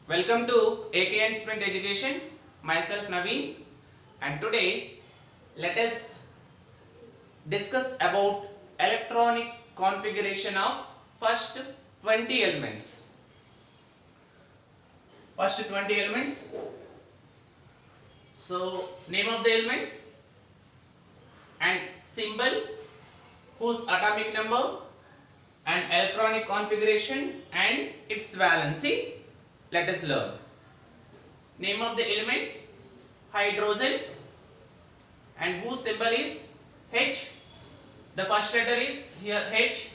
Welcome to AKN Sprint Education. Myself Naveen, and today let us discuss about electronic configuration of first 20 elements. First 20 elements. So name of the element and symbol, whose atomic number and electronic configuration and its valency. Let us learn. Name of the element hydrogen, and whose symbol is H. The first letter is here H,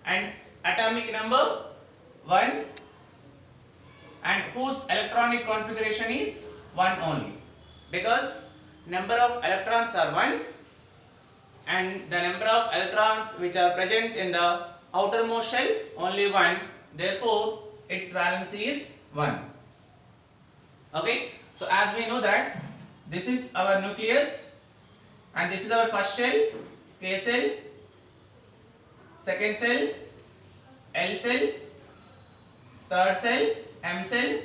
and atomic number 1, and whose electronic configuration is 1 only, because number of electrons are 1 and the number of electrons which are present in the outermost shell only 1, therefore its valency is 1. Okay, so as we know that this is our nucleus and this is our first shell, K cell, second cell, L cell, third cell, M cell,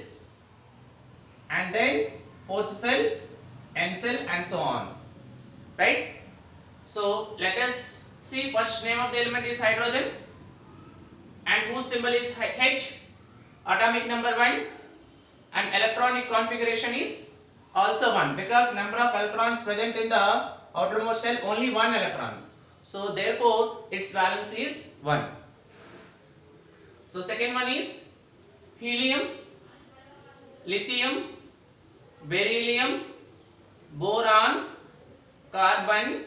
and then fourth cell, N cell, and so on. Right? So let us see. First name of the element is hydrogen, and whose symbol is H, atomic number 1, and electronic configuration is also 1, because number of electrons present in the outermost shell only 1 electron. So therefore its valence is 1. So second one is helium, lithium, beryllium, boron, carbon,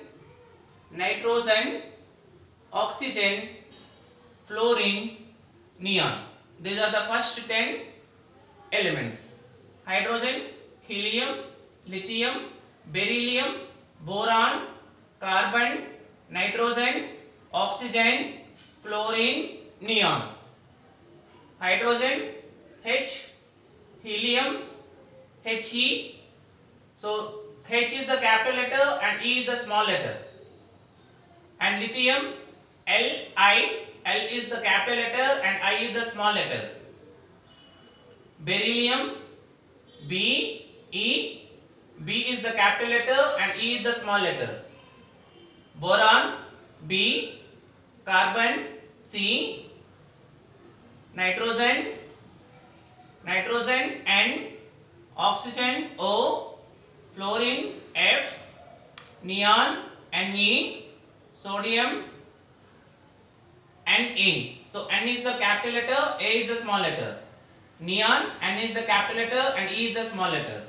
nitrogen, oxygen, fluorine, neon. These are the first 10 elements: hydrogen, helium, lithium, beryllium, boron, carbon, nitrogen, oxygen, fluorine, neon. Hydrogen H, helium He. So H is the capital letter and E is the small letter. And lithium Li, L is the capital letter and I is the small letter. Beryllium B, E, B is the capital letter and E is the small letter. Boron B, carbon C, nitrogen N, oxygen O, fluorine F, neon Ne, sodium Na. So N is the capital letter, A is the small letter. Neon, N is the capital letter and E is the small letter.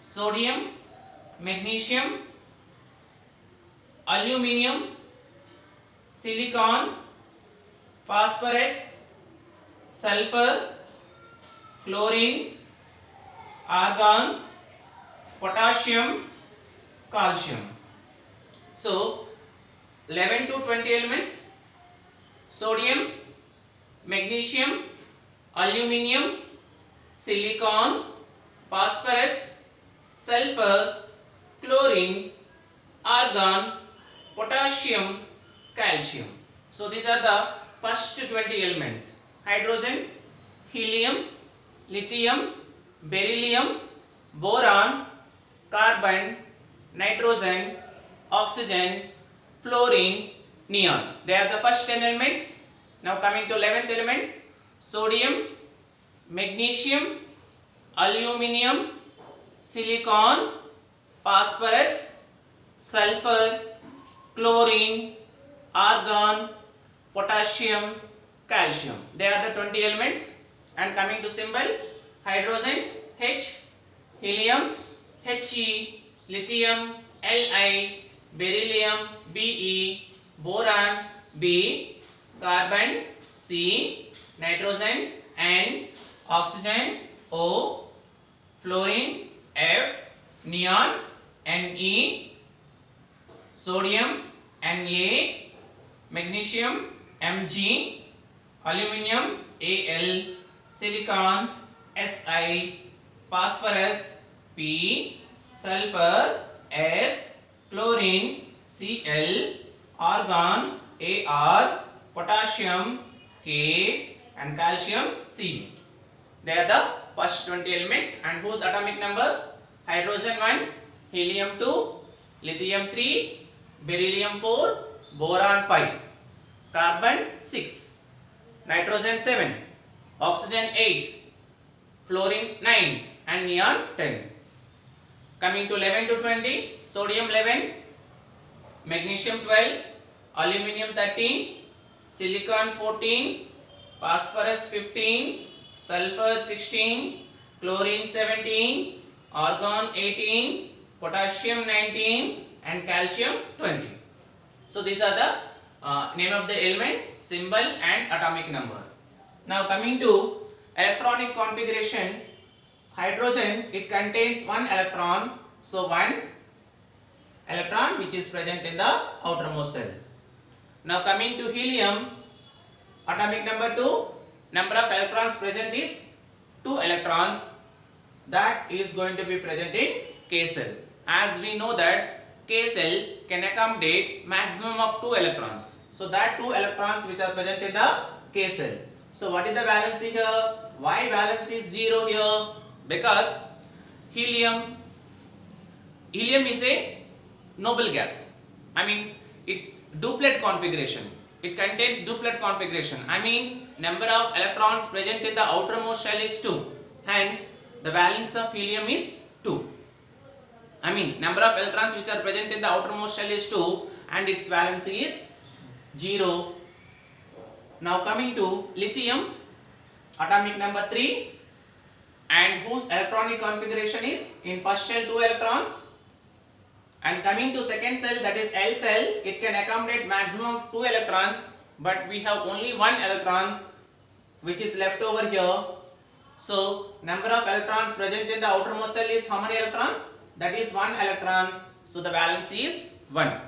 Sodium, magnesium, aluminium, silicon, phosphorus, sulfur, chlorine, argon, potassium, calcium. So 11 to 20 elements: sodium, magnesium, aluminium, silicon, phosphorus, sulfur, chlorine, argon, potassium, calcium. So these are the first 20 elements: hydrogen, helium, lithium, beryllium, boron, carbon, nitrogen, oxygen, fluorine, neon. They are the first 10 elements. Now coming to 11th element: sodium, magnesium, aluminium, silicon, phosphorus, sulfur, chlorine, argon, potassium, calcium. They are the 20 elements. And coming to symbol: hydrogen H, helium He, lithium Li, beryllium Be, boron B, carbon C, nitrogen N, oxygen O, fluorine F, neon Ne, sodium Na, magnesium Mg, aluminium Al, silicon Si, phosphorus P, sulfur S, chlorine Cl, argon Ar, potassium K, and calcium C. They are the first 20 elements and whose atomic number? Hydrogen 1, helium 2, lithium 3, beryllium 4, boron 5, carbon 6, nitrogen 7, oxygen 8, fluorine 9 and neon 10. Coming to 11 to 20, sodium 11, magnesium 12, aluminum 13, silicon 14, phosphorus 15, sulfur 16, chlorine 17, argon 18, potassium 19 and calcium 20. So these are the name of the element, symbol and atomic number. Now coming to electronic configuration, hydrogen, it contains one electron. So one electron which is present in the outermost cell. Now coming to helium, atomic number 2, number of electrons present is 2 electrons, that is going to be present in K cell. As we know that K cell can accommodate maximum of 2 electrons. So that 2 electrons which are present in the K cell. So what is the valency here? Why valency is 0 here? Because helium is a noble gas. I mean, it duplet configuration. It contains duplet configuration. I mean, number of electrons present in the outermost shell is 2. Hence, the valence of helium is 2. I mean, number of electrons which are present in the outermost shell is 2 and its valency is 0. Now coming to lithium, atomic number 3 and whose electronic configuration is in first shell 2 electrons. And coming to second cell, that is L cell, it can accommodate maximum of 2 electrons, but we have only 1 electron which is left over here. So number of electrons present in the outermost cell is how many electrons? That is 1 electron. So the valence is 1.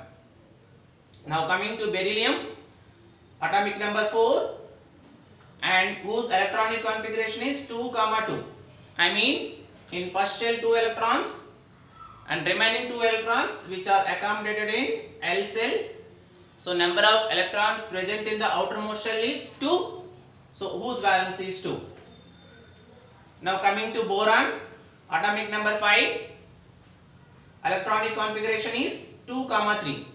Now coming to beryllium, atomic number 4 and whose electronic configuration is 2, 2. I mean, in first shell 2 electrons and remaining 2 electrons which are accommodated in L cell. So number of electrons present in the outermost shell is 2. So whose valence is 2. Now coming to boron, atomic number 5, electronic configuration is 2, 3.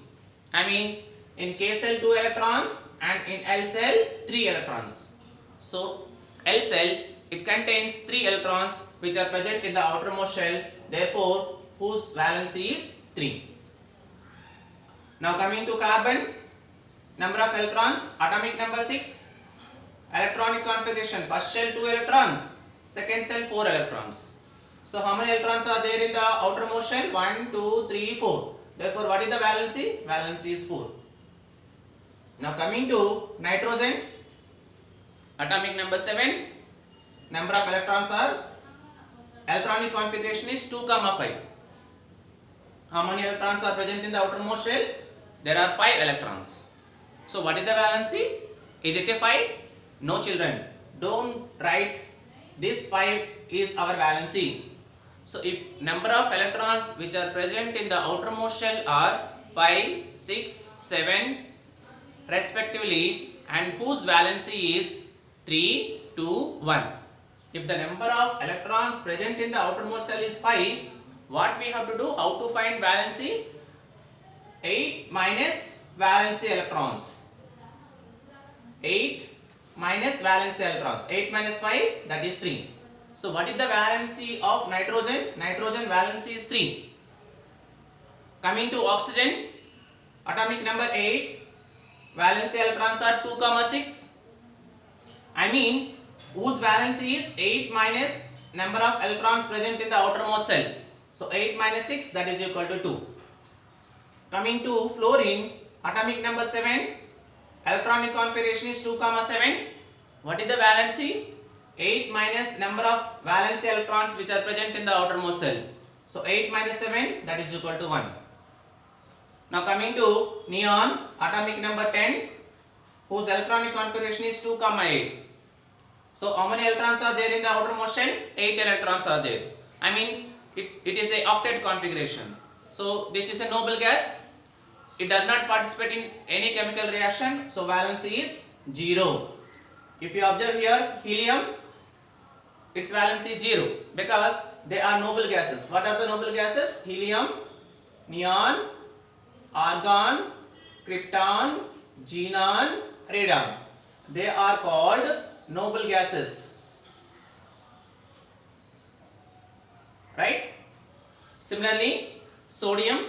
I mean, in K cell 2 electrons and in L cell 3 electrons. So L cell, it contains 3 electrons which are present in the outermost shell. Therefore whose valency is 3. Now coming to carbon, number of electrons, atomic number 6, electronic configuration, first shell 2 electrons, second cell 4 electrons. So how many electrons are there in the outermost shell? 1, 2, 3, 4. Therefore what is the valency? Valency is 4. Now coming to nitrogen, atomic number 7, number of electrons are, electronic configuration is 2, 5. How many electrons are present in the outermost shell? There are 5 electrons. So what is the valency? Is it a 5? No children, don't write this 5 is our valency. So if number of electrons which are present in the outermost shell are 5, 6, 7 respectively and whose valency is 3, 2, 1. If the number of electrons present in the outermost cell is 5, what we have to do? How to find valency? 8 minus valency electrons. 8 minus valency electrons. 8 minus 5, that is 3. So what is the valency of nitrogen? Nitrogen valency is 3. Coming to oxygen, atomic number 8, valency electrons are 2, 6. I mean, whose valency is 8 minus number of electrons present in the outermost cell. So 8 minus 6, that is equal to 2. Coming to fluorine, atomic number 7, electronic configuration is 2, 7. What is the valency? 8 minus number of valency electrons which are present in the outermost cell. So 8 minus 7, that is equal to 1. Now coming to neon, atomic number 10, whose electronic configuration is 2, 8. So how many electrons are there in the outermost shell? 8 electrons are there. I mean, it is a octet configuration. So this is a noble gas. It does not participate in any chemical reaction. So valency is 0. If you observe here, helium, its valence is 0 because they are noble gases. What are the noble gases? Helium, neon, argon, krypton, xenon, radon. They are called noble gases. Right? Similarly, sodium,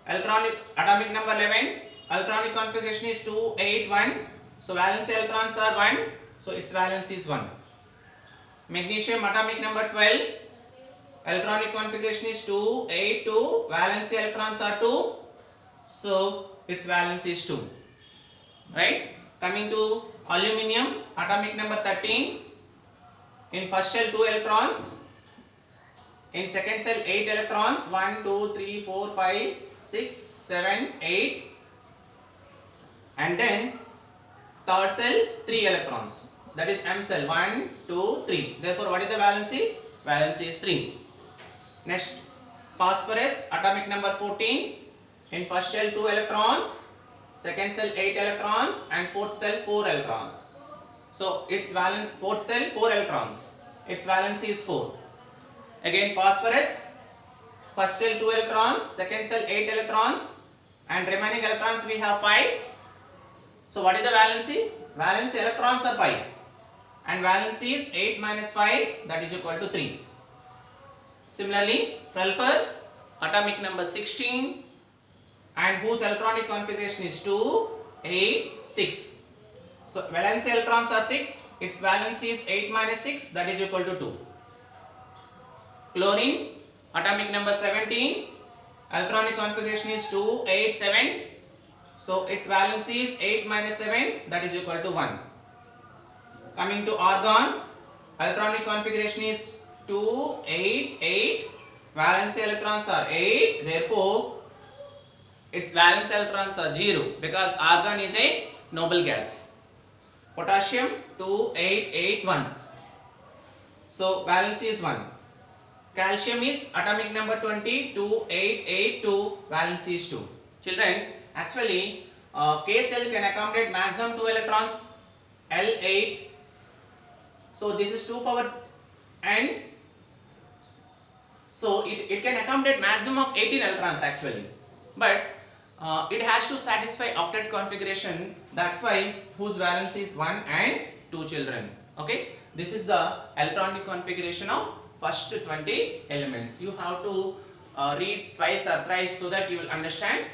atomic number 11, electronic configuration is 281. So valence electrons are 1. So its valence is 1. Magnesium, atomic number 12, electronic configuration is 282. Valence electrons are 2. So its valence is 2. Right? Coming to aluminium, atomic number 13. In first shell 2 electrons. In second cell 8 electrons. 1, 2, 3, 4, 5, 6, 7, 8. And then third cell 3 electrons. That is M cell 1, 2, 3. Therefore, what is the valency? Valency is 3. Next, phosphorus, atomic number 14. In first shell 2 electrons. Second cell 8 electrons. And fourth cell 4 electrons. So its valence, fourth cell 4 electrons. Its valency is 4. Again phosphorus, first cell 2 electrons, second cell 8 electrons, and remaining electrons we have 5. So what is the valency? Valence electrons are 5, and valency is 8 minus 5, that is equal to 3. Similarly, sulfur, atomic number 16, and whose electronic configuration is 2, 8, 6. So valence electrons are 6, its valency is 8 minus 6, that is equal to 2. Chlorine, atomic number 17, electronic configuration is 2, 8, 7. So its valency is 8 minus 7, that is equal to 1. Coming to argon, electronic configuration is 2, 8, 8. Valence electrons are 8. Therefore, its valence electrons are 0 because argon is a noble gas. Potassium 2, 8, 8, 1. So valency is 1. Calcium is atomic number 20, 2, 8, 8, 2. Valency is 2. Children, actually K cell can accommodate maximum 2 electrons, L8. So this is 2 power n. So it can accommodate maximum of 18 electrons actually. But it has to satisfy octet configuration. That's why whose valency is 1 and 2 children. Okay. This is the electronic configuration of first 20 elements. You have to read twice or thrice so that you will understand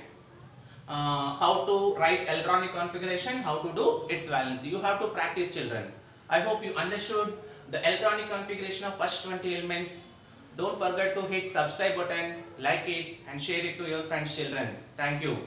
how to write electronic configuration, how to do its valency. You have to practice, children. I hope you understood the electronic configuration of first 20 elements. Don't forget to hit subscribe button, like it and share it to your friends, children. Thank you.